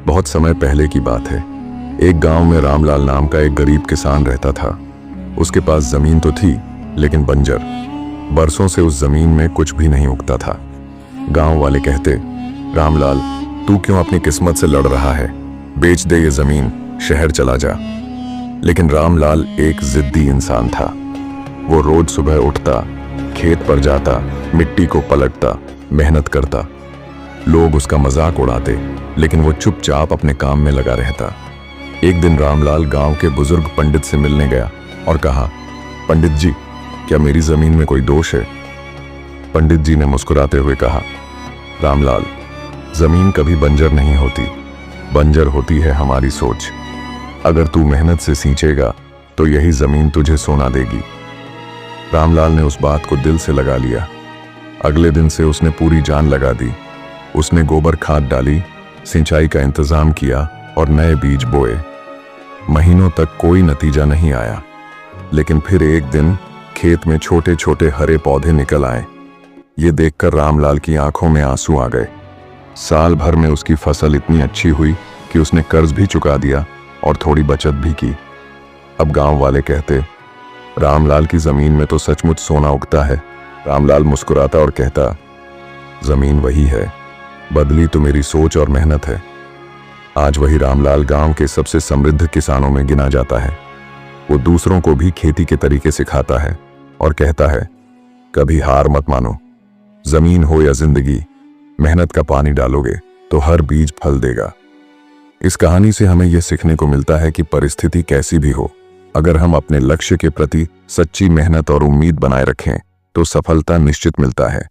बहुत समय पहले की बात है। एक गांव में रामलाल नाम का एक गरीब किसान रहता था। उसके पास जमीन तो थी, लेकिन बंजर। बरसों से उस जमीन में कुछ भी नहीं उगता था। गांव वाले कहते, रामलाल, तू क्यों अपनी किस्मत से लड़ रहा है? बेच दे ये जमीन, शहर चला जा। लेकिन रामलाल एक जिद्दी इंसान था। वो रोज सुबह उठता, खेत पर जाता, मिट्टी को पलटता, मेहनत करता। लोग उसका मजाक उड़ाते, लेकिन वो चुपचाप अपने काम में लगा रहता। एक दिन रामलाल गांव के बुजुर्ग पंडित से मिलने गया और कहा, पंडित जी, क्या मेरी जमीन में कोई दोष है? पंडित जी ने मुस्कुराते हुए कहा, रामलाल, जमीन कभी बंजर नहीं होती। बंजर होती है हमारी सोच। अगर तू मेहनत से सींचेगा तो यही जमीन तुझे सोना देगी। रामलाल ने उस बात को दिल से लगा लिया। अगले दिन से उसने पूरी जान लगा दी। उसने गोबर खाद डाली, सिंचाई का इंतजाम किया और नए बीज बोए। महीनों तक कोई नतीजा नहीं आया, लेकिन फिर एक दिन खेत में छोटे छोटे हरे पौधे निकल आए। ये देखकर रामलाल की आंखों में आंसू आ गए। साल भर में उसकी फसल इतनी अच्छी हुई कि उसने कर्ज भी चुका दिया और थोड़ी बचत भी की। अब गांव वाले कहते, रामलाल की जमीन में तो सचमुच सोना उगता है। रामलाल मुस्कुराता और कहता, जमीन वही है, बदली तो मेरी सोच और मेहनत है। आज वही रामलाल गांव के सबसे समृद्ध किसानों में गिना जाता है। वो दूसरों को भी खेती के तरीके सिखाता है और कहता है, कभी हार मत मानो। जमीन हो या जिंदगी, मेहनत का पानी डालोगे तो हर बीज फल देगा। इस कहानी से हमें यह सीखने को मिलता है कि परिस्थिति कैसी भी हो, अगर हम अपने लक्ष्य के प्रति सच्ची मेहनत और उम्मीद बनाए रखें तो सफलता निश्चित मिलता है।